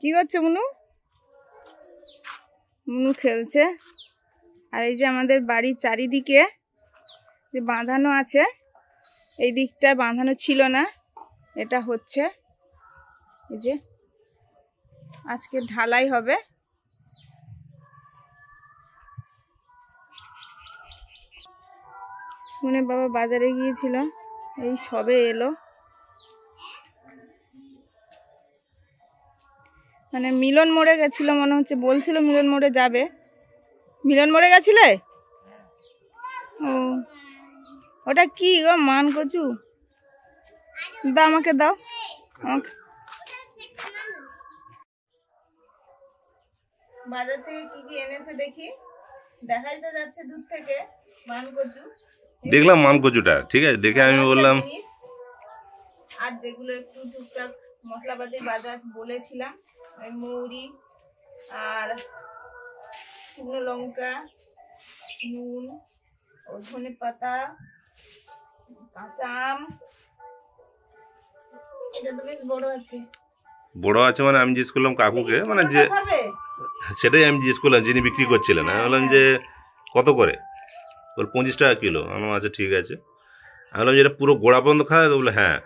কি করছে মুনু? মুনু খেলছে। আর এই যে আমাদের বাড়ির চারিদিকে যে বাঁধানো আছে, এই দিকটা বাঁধানো ছিল না, এটা হচ্ছে। এই যে আজকে ঢালাই হবে। মনে বাবা বাজারে গিয়েছিল, এই সবে এলো। মানে মিলন মোড়ে গেছিল মনে হচ্ছে, বলছিল মিলন মোড়ে যাবে। মিলন মোড়ে গেছিলে? ও, ওটা কি গো? মান কচু? দাও, আমাকে দাও। আমাকে বাজার থেকে কি কি এনেছে দেখি। দেখাই তো যাচ্ছে দূর থেকে মান কচু। দেখলাম মান কচুটা, ঠিক আছে, দেখে আমি বললাম। আর যেগুলো একটু টুকটাক মশলাপাতি বাজার বলেছিলাম, মৌরি আর শুকনো লঙ্কা, নুন, ধনে পাতা, কাঁচা আম। এটা তো বেশ বড় আছে। বড় আছে মানে আমি জিজ্ঞেস করলাম কাকুকে, মানে যে সেটাই আমি জিজ্ঞেস করলাম যিনি বিক্রি করছিলেন। আমি বললাম যে কত করে? বল 25 টাকা কিলো। আমি বললাম আচ্ছা ঠিক আছে। আমি বললাম যে এটা পুরো গোড়া পর্যন্ত খায়? তো বলে হ্যাঁ।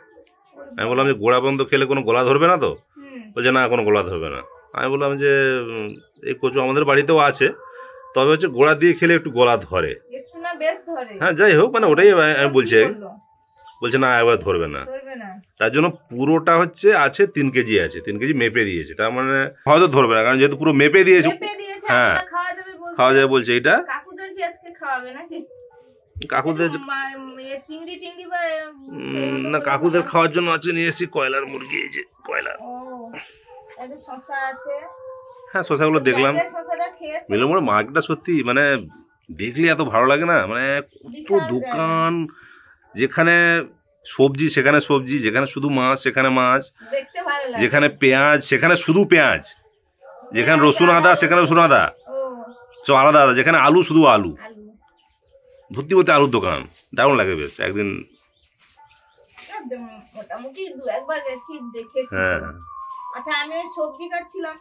আমি বললাম যে গোড়া পর্যন্ত খেলে কোনো গলা ধরবে না তো? বলছে না, কোনো গলা ধরবে না। আমি বললাম যে এই কচু আমাদের বাড়িতেও আছে, তবে হচ্ছে গোড়া দিয়ে খেলে একটু গলা ধরে। হ্যাঁ যাই হোক, মানে ওটাই আমি বলছি। বলছে না, একবার ধরবে না। তার জন্য পুরোটা হচ্ছে আছে 3 কেজি আছে, 3 কেজি মেপে দিয়েছে। তার মানে হয়তো ধরবে না, কারণ যেহেতু পুরো মেপে দিয়েছে। হ্যাঁ খাওয়া যাবে বলছে। এটা কাকুদের না, কাকুদের খাওয়ার জন্য আছে। নিয়ে এসেছি কয়লার মুরগি, এই যে কয়লা। হ্যাঁ শশাগুলো দেখলাম। মিলনমোড়ের মার্কেটটা সত্যি মানে দেখলে এত ভালো লাগে না, মানে কত দোকান, যেখানে সবজি সেখানে সবজি, যেখানে শুধু মাছ সেখানে মাছ, যেখানে পেঁয়াজ সেখানে শুধু পেঁয়াজ, যেখানে রসুন আদা সেখানে রসুন আদা, সব আলাদা আলাদা, যেখানে আলু শুধু আলু, ভর্তি ভর্তি আলুর দোকান। দারুণ লাগে বেশ। একদিন মোটামুটি 2-1 গেছি, দেখেছি। হ্যাঁ আচ্ছা আমি সবজি কাটছিলাম,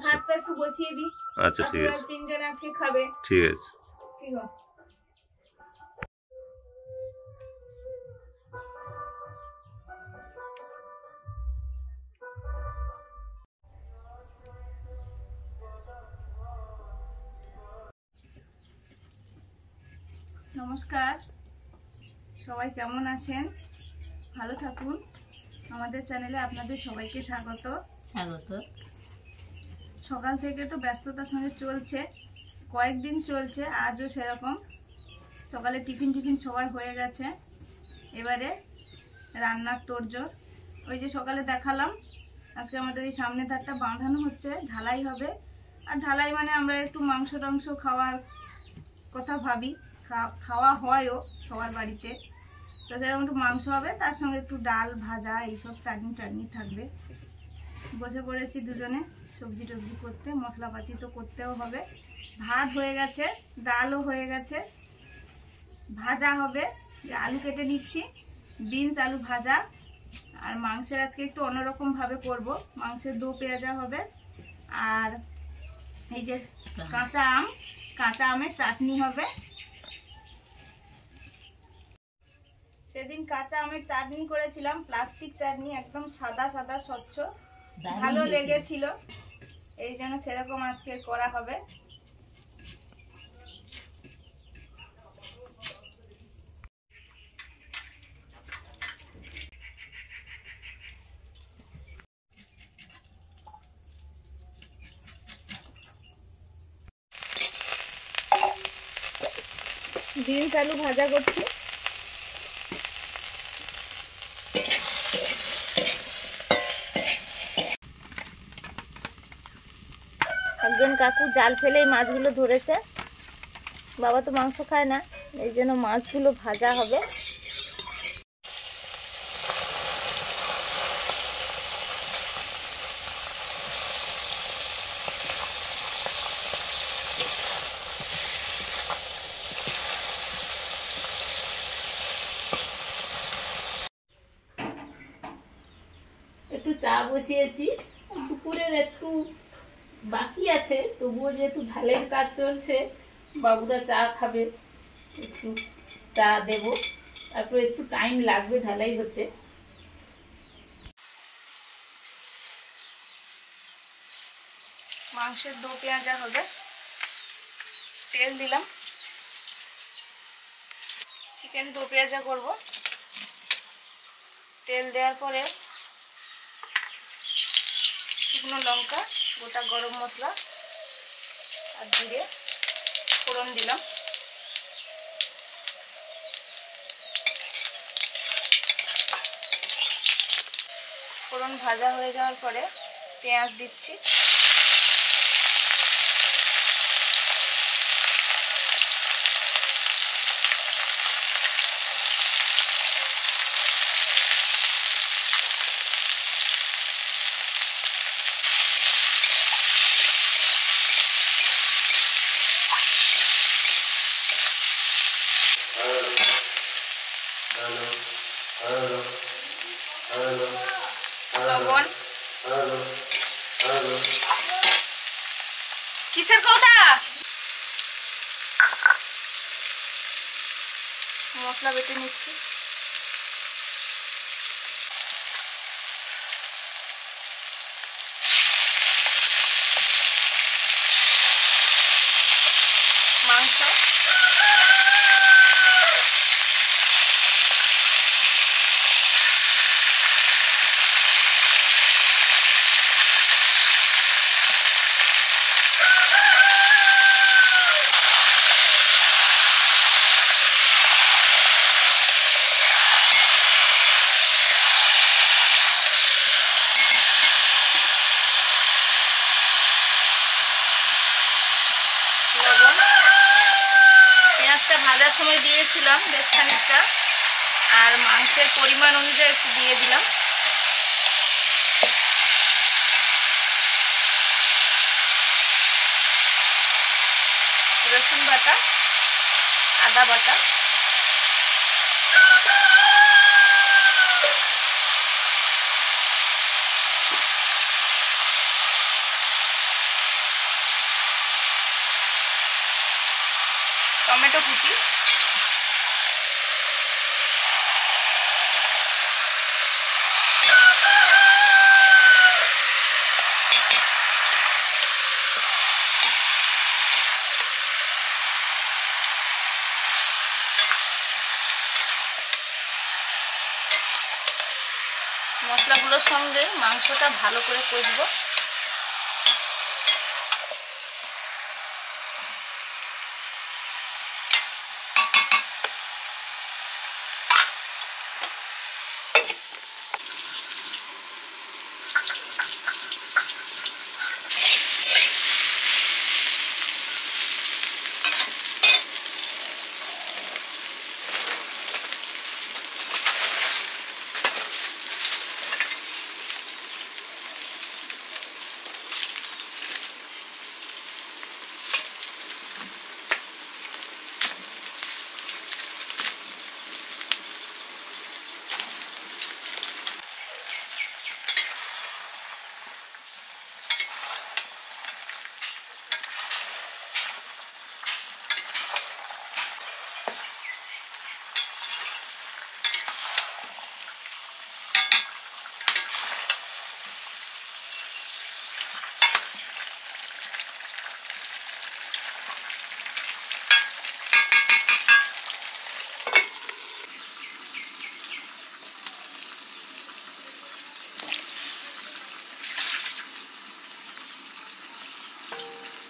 ভাতটা একটু বসিয়ে দিই। আচ্ছা ঠিক আছে, 3 জন আজকে খাবে। ঠিক আছে। ঠিক আছে। নমস্কার, সবাই কেমন আছেন? ভালো থাকুন। আমাদের চ্যানেলে আপনাদের সবাইকে স্বাগত। সকাল থেকে তো ব্যস্ততার সঙ্গে চলছে, কয়েকদিন চলছে, আজও সেরকম। সকালে টিফিন সবার হয়ে গেছে, এবারে রান্নার তোড়জোড়। ওই যে সকালে দেখালাম, আজকে আমাদের এই সামনে ধারটা বাঁধানো হচ্ছে, ঢালাই হবে। আর ঢালাই মানে আমরা একটু মাংস টাংস খাওয়ার কথা ভাবি, খাওয়া হয়ও সবার বাড়িতে। তো সেরকম একটু মাংস হবে, তার সঙ্গে একটু ডাল ভাজা এইসব চাটনি থাকবে। বসে পড়েছি দুজনে সবজি টবজি করতে, মশলাপাতি তো করতেও হবে। ভাত হয়ে গেছে, ডালও হয়ে গেছে, ভাজা হবে। আলু কেটে নিচ্ছি, বিনস আলু ভাজা। আর মাংসের আজকে একটু অন্যরকম ভাবে করব, মাংসের দো পেঁয়াজা হবে। আর এই যে কাঁচা আমের চাটনি হবে। সেদিন কাঁচা আমের চাটনি করেছিলাম, প্লাস্টিক চাটনি, একদম সাদা সাদা স্বচ্ছ, ভালো লেগেছিল। এই জন্য সেরকম আজকে করা হবে। বিনস আলু ভাজা করছি। একজন কাকু জাল ফেলে এই মাছগুলো ধরেছে, বাবা তো মাংস খায় না, এই জন্য মাছগুলো ভাজা হবে। একটু চা বসিয়েছি, একটু দুপুরের একটু বাকি আছে, তবুও যেহেতু ঢালের কাজ চলছে, বাবুরা চা খাবে, একটু চা দেব, তারপর একটু টাইম লাগবে ঢালাই হতে। মাংসের দো পেঁয়াজা হবে, তেল দিলাম, চিকেন দো পেঁয়াজা করব। তেল দেওয়ার পরে শুকনো লঙ্কা, গোটা গরম মশলা আর জিরে ফোড়ন দিলাম। ফোড়ন ভাজা হয়ে যাওয়ার পরে পেঁয়াজ দিচ্ছি। লবণ, কিসের কৌটা, মশলা বেটে নিচ্ছি। মাংস, লবণ, পেঁয়াজটা ভাজার সময় দিয়েছিলাম বেশ খানিকটা, আর মাংসের পরিমাণ অনুযায়ী একটু দিয়ে দিলাম। রসুন বাটা, আদা বাটা, টমেটো কুচি, মশলাগুলোর সঙ্গে মাংসটা ভালো করে কষবো।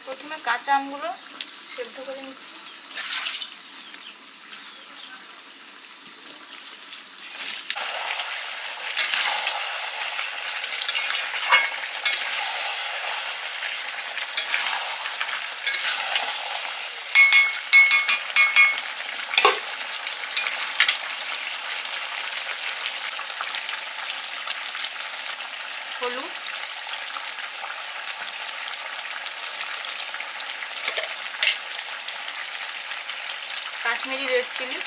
প্রথমে কাঁচা আমগুলো সেদ্ধ করে নিচ্ছি। হলুদ, কাশ্মীরি রেড চিলি,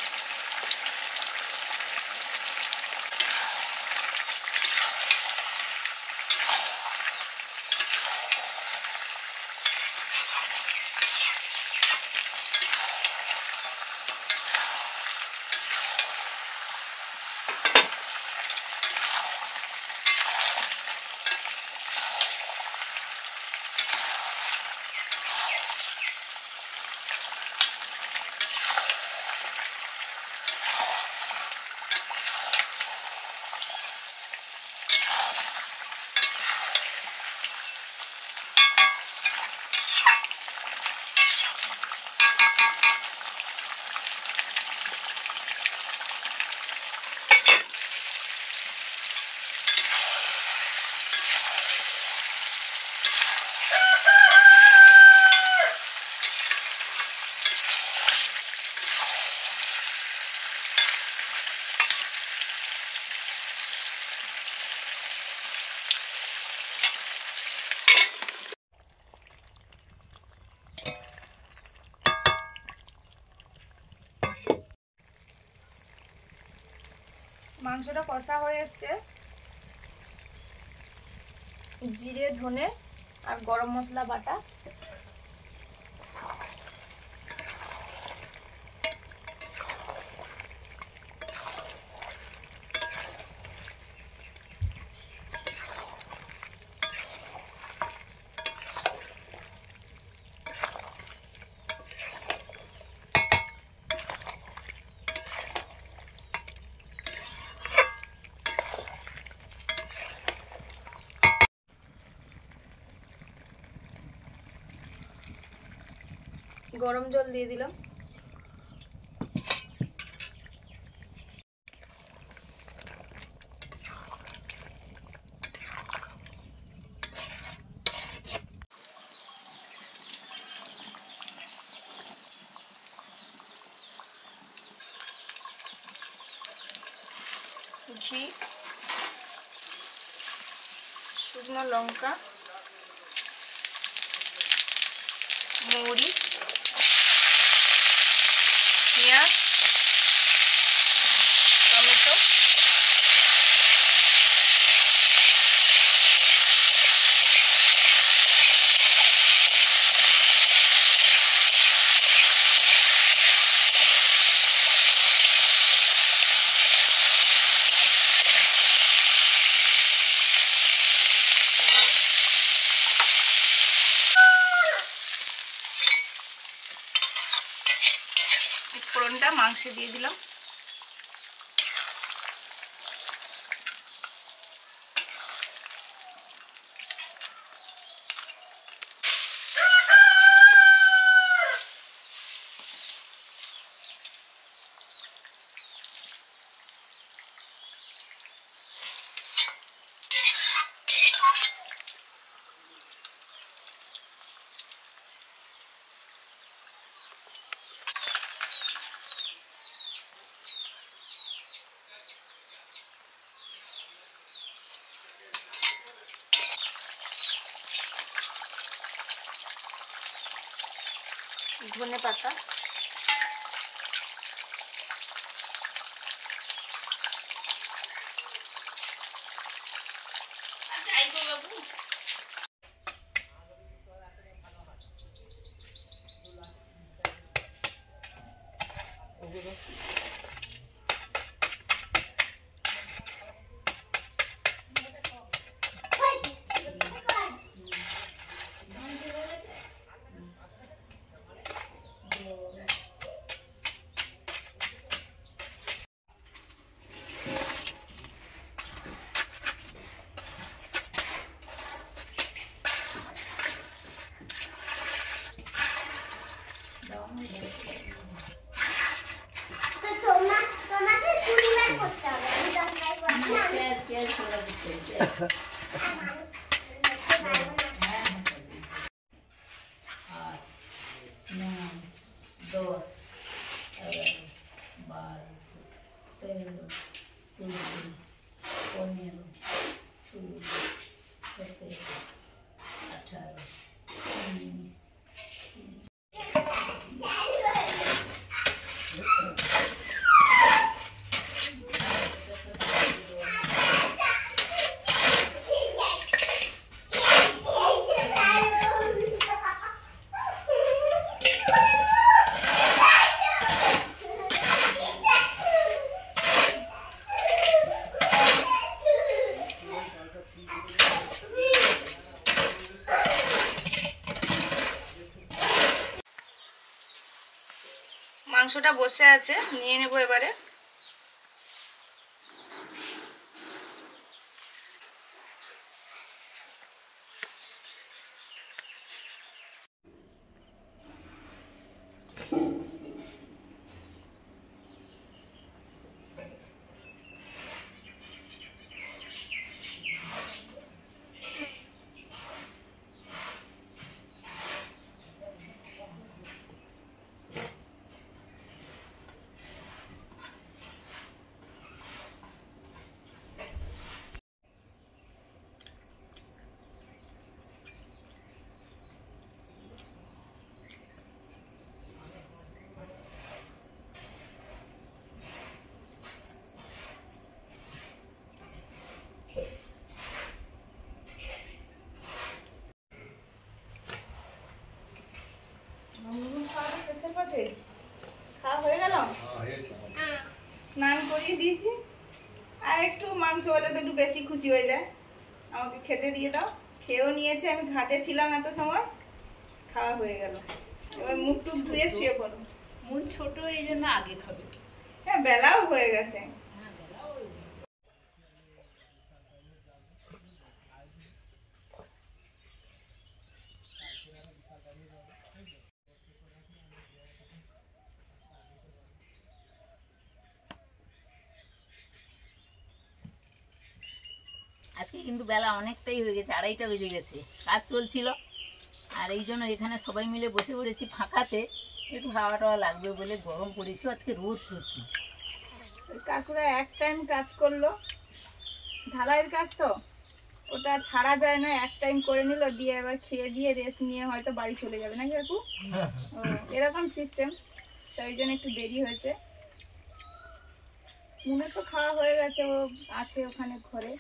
মাংসটা কষা হয়ে এসছে। জিরে, ধনে আর গরম মশলা বাটা, গরম জল দিয়ে দিলাম। ঘি, শুকনো লঙ্কা, মৌরি, পেঁয়াজ, টমেটো, ফোড়নটা মাংসে দিয়ে দিলাম। ধনে পাতা, মাংসটা বসে আছে, নিয়ে নেব এবারে। পথে খাওয়া হয়ে গেল, স্নান করিয়ে দিয়েছি। আর একটু মাংস হলে তো একটু বেশি খুশি হয়ে যায়। আমাকে খেতে দিয়ে দাও। খেয়েও নিয়েছে, আমি ঘাটে ছিলাম এত সময়, খাওয়া হয়ে গেল। এবার মুখ টুক ধুয়ে শুয়ে পড়ো। মন ছোট, এই জন্য আগে খাবে। হ্যাঁ, বেলাও হয়ে গেছে। আজকে কিন্তু বেলা অনেকটাই হয়ে গেছে, 2:30টা বেজে গেছে। কাজ চলছিল, আর এই জন্য এখানে সবাই মিলে বসে পড়েছি ফাঁকাতে, একটু হাওয়া টাওয়া লাগবে বলে। গরম পড়েছে, আজকে রোদ প্রচুর। ওই কাকুরা এক টাইম কাজ করলো, ঢালাইয়ের কাজ তো, ওটা ছাড়া যায় না। এক টাইম করে নিল, দিয়ে এবার খেয়ে দিয়ে রেস্ট নিয়ে হয়তো বাড়ি চলে যাবে নাকি কাকু? ও, এরকম সিস্টেম। তাই জন্য একটু দেরি হয়েছে। মুনের তো খাওয়া হয়ে গেছে, ও আছে ওখানে ঘরে।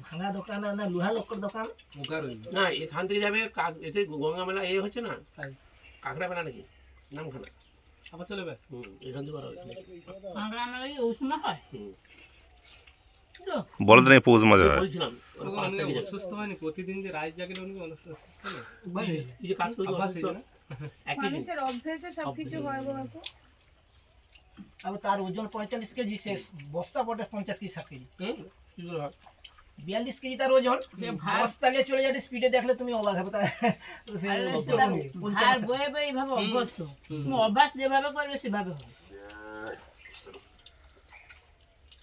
ভাঙা দোকান না লোহা লোকের দোকান না, এখান থেকে যাবে এতে গঙ্গা মেলা এ হচ্ছে না, কাঁকড়া মেলা নাকি নামখানা, আবার চলে যাবে। এখান থেকে কাঁকড়া মেলা ওই সময় হয়। বলো তো পৌষ মাঝে হয়। বলছিলাম অসুস্থ হয়নি, প্রতিদিন যে রাত জাগলে উনি অসুস্থ না, এই যে কাজ করতে একই জিনিস। মানুষের অভ্যেসে সবকিছু হয় গো কাকু। আর তার ওজন 45 কেজি, শেষ বস্তা পড়ে 50 কেজি 60 কেজি, 42 কেজি তার ওজন। বস্তা নিয়ে চলে যাবে স্পিডে, দেখলে তুমি অবাক হবে। আর বয়ে বয়ে এইভাবে অভ্যস্ত, অভ্যাস যেভাবে করবে সেভাবে হবে।